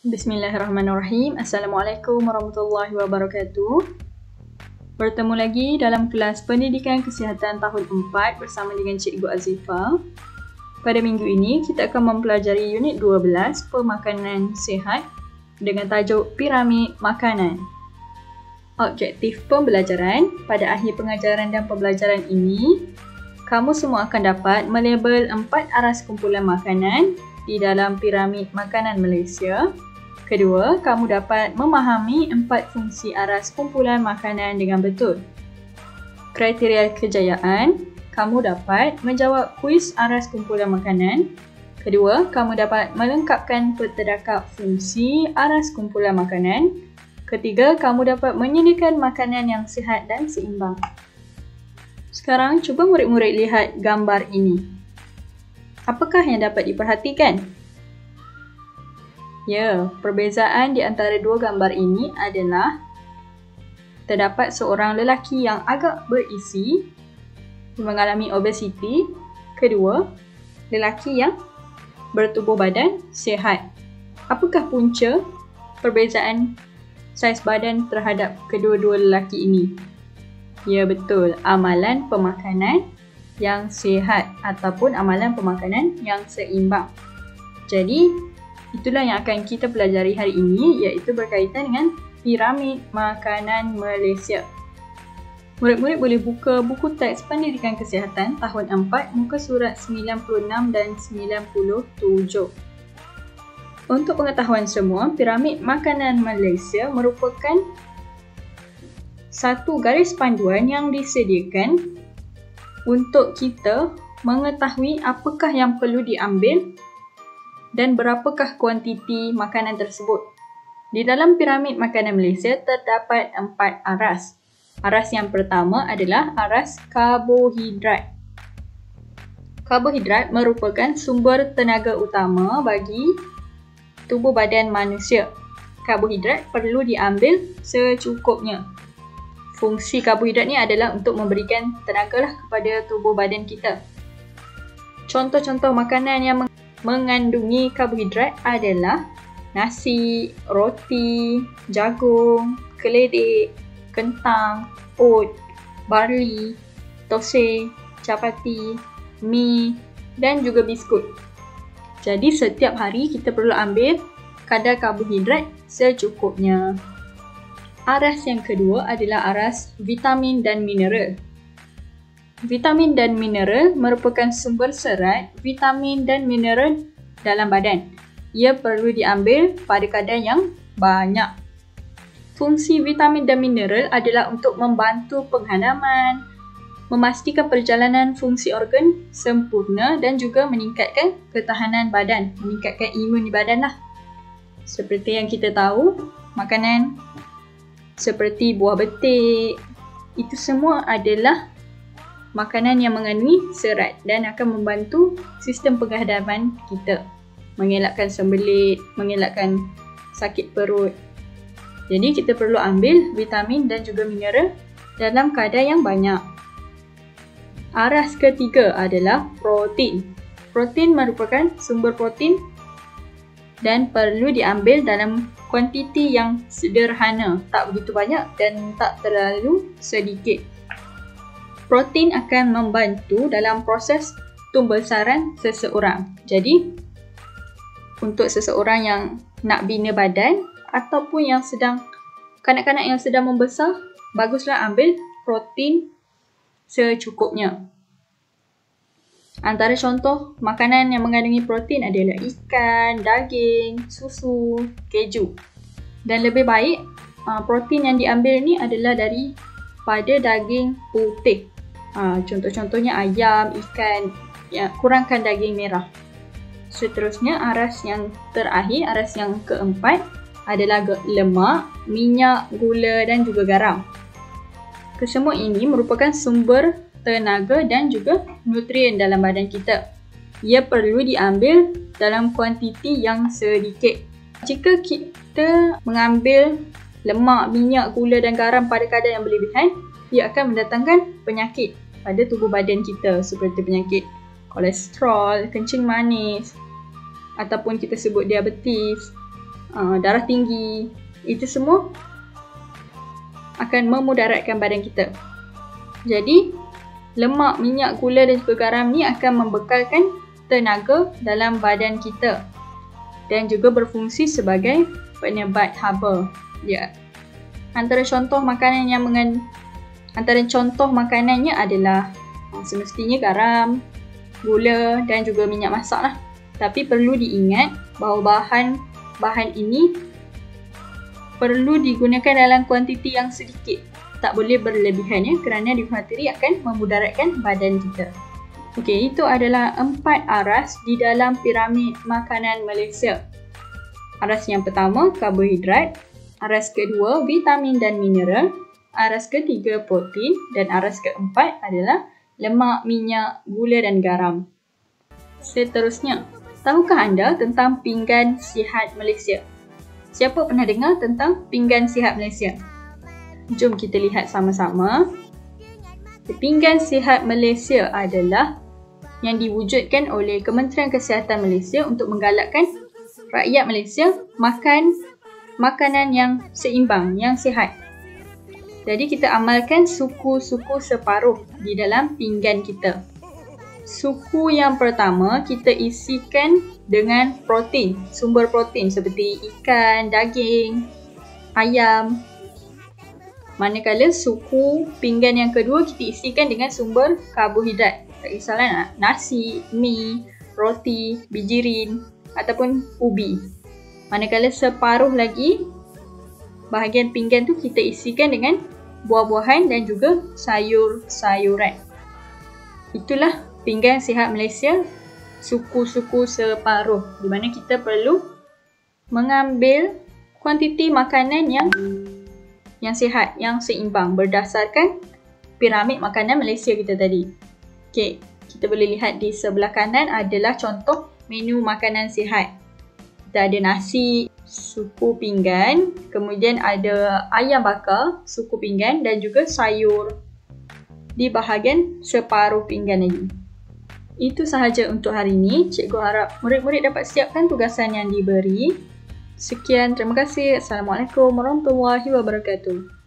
Bismillahirrahmanirrahim. Assalamualaikum warahmatullahi wabarakatuh. Bertemu lagi dalam kelas Pendidikan Kesihatan tahun 4 bersama dengan Cikgu Azifah. Pada minggu ini, kita akan mempelajari unit 12, Pemakanan Sihat dengan tajuk Piramid Makanan. Objektif pembelajaran, pada akhir pengajaran dan pembelajaran ini, kamu semua akan dapat melabel 4 aras kumpulan makanan di dalam piramid makanan Malaysia. Kedua, kamu dapat memahami 4 fungsi aras kumpulan makanan dengan betul. Kriteria kejayaan, kamu dapat menjawab kuis aras kumpulan makanan. Kedua, kamu dapat melengkapkan peterdakap fungsi aras kumpulan makanan. Ketiga, kamu dapat menyediakan makanan yang sihat dan seimbang. Sekarang, cuba murid-murid lihat gambar ini. Apakah yang dapat diperhatikan? Ya, perbezaan di antara dua gambar ini adalah terdapat seorang lelaki yang agak berisi mengalami obesiti. Kedua, lelaki yang bertubuh badan sihat. Apakah punca perbezaan saiz badan terhadap kedua-dua lelaki ini? Ya, betul. Amalan pemakanan yang sihat ataupun amalan pemakanan yang seimbang. Jadi, itulah yang akan kita pelajari hari ini, iaitu berkaitan dengan piramid makanan Malaysia. Murid-murid boleh buka buku teks Pendidikan Kesihatan tahun 4, muka surat 96 dan 97. Untuk pengetahuan semua, piramid makanan Malaysia merupakan satu garis panduan yang disediakan untuk kita mengetahui apakah yang perlu diambil dan berapakah kuantiti makanan tersebut. Di dalam piramid makanan Malaysia terdapat 4 aras. Aras yang pertama adalah aras karbohidrat. Karbohidrat merupakan sumber tenaga utama bagi tubuh badan manusia. Karbohidrat perlu diambil secukupnya. Fungsi karbohidrat ni adalah untuk memberikan tenaga kepada tubuh badan kita. Contoh-contoh makanan yang mengandungi karbohidrat adalah nasi, roti, jagung, keledek, kentang, oat, barley, thosai, capati, mi dan juga biskut. Jadi setiap hari kita perlu ambil kadar karbohidrat secukupnya. Aras yang kedua adalah aras vitamin dan mineral. Vitamin dan mineral merupakan sumber serat, vitamin dan mineral dalam badan. Ia perlu diambil pada kadar yang banyak. Fungsi vitamin dan mineral adalah untuk membantu penghadaman, memastikan perjalanan fungsi organ sempurna dan juga meningkatkan ketahanan badan, meningkatkan imun di badan lah. Seperti yang kita tahu, makanan seperti buah betik, itu semua adalah makanan yang mengandungi serat dan akan membantu sistem penghadapan kita. Mengelakkan sembelit, mengelakkan sakit perut. Jadi kita perlu ambil vitamin dan juga mineral dalam kadar yang banyak. Aras ketiga adalah protein. Protein merupakan sumber protein dan perlu diambil dalam kuantiti yang sederhana, tak begitu banyak dan tak terlalu sedikit. Protein akan membantu dalam proses tumbesaran seseorang. Jadi, untuk seseorang yang nak bina badan ataupun yang sedang kanak-kanak yang sedang membesar, baguslah ambil protein secukupnya. Antara contoh makanan yang mengandungi protein adalah ikan, daging, susu, keju. Dan lebih baik protein yang diambil ni adalah daripada daging putih. Contoh-contohnya ayam, ikan, ya, kurangkan daging merah. Seterusnya, aras yang terakhir, aras yang keempat adalah lemak, minyak, gula dan juga garam. Kesemua ini merupakan sumber tenaga dan juga nutrien dalam badan kita. Ia perlu diambil dalam kuantiti yang sedikit. Jika kita mengambil lemak, minyak, gula dan garam pada kadar yang berlebihan, ia akan mendatangkan penyakit pada tubuh badan kita seperti penyakit kolesterol, kencing manis ataupun kita sebut diabetes. darah tinggi. Itu semua akan memudaratkan badan kita. Jadi, lemak, minyak, gula dan juga garam ni akan membekalkan tenaga dalam badan kita dan juga berfungsi sebagai penebat haba. Ya. Antara contoh makanannya adalah semestinya garam, gula dan juga minyak masak lah. Tapi perlu diingat bahawa bahan ini perlu digunakan dalam kuantiti yang sedikit. Tak boleh berlebihan ya, kerana dikhawatiri akan memudaratkan badan kita. Okey, itu adalah 4 aras di dalam piramid makanan Malaysia. Aras yang pertama, karbohidrat. Aras kedua, vitamin dan mineral. Aras ketiga, protein. Dan aras keempat adalah lemak, minyak, gula dan garam. Seterusnya, tahukah anda tentang pinggan sihat Malaysia? Siapa pernah dengar tentang pinggan sihat Malaysia? Jom kita lihat sama-sama. Pinggan sihat Malaysia adalah yang diwujudkan oleh Kementerian Kesihatan Malaysia untuk menggalakkan rakyat Malaysia makan makanan yang seimbang, yang sihat. Jadi kita amalkan suku-suku separuh di dalam pinggan kita. Suku yang pertama kita isikan dengan protein, sumber protein seperti ikan, daging, ayam. Manakala suku pinggan yang kedua kita isikan dengan sumber karbohidrat. Tak kisahlah nak nasi, mi, roti, bijirin ataupun ubi. Manakala separuh lagi bahagian pinggan tu kita isikan dengan buah-buahan dan juga sayur-sayuran. Itulah pinggan sihat Malaysia, suku-suku separuh, di mana kita perlu mengambil kuantiti makanan yang sihat, yang seimbang berdasarkan piramid makanan Malaysia kita tadi. Okey, kita boleh lihat di sebelah kanan adalah contoh menu makanan sihat. Kita ada nasi, suku pinggan, kemudian ada ayam bakar, suku pinggan dan juga sayur di bahagian separuh pinggan lagi. Itu sahaja untuk hari ini. Cikgu harap murid-murid dapat siapkan tugasan yang diberi. Sekian, terima kasih. Assalamualaikum warahmatullahi wabarakatuh.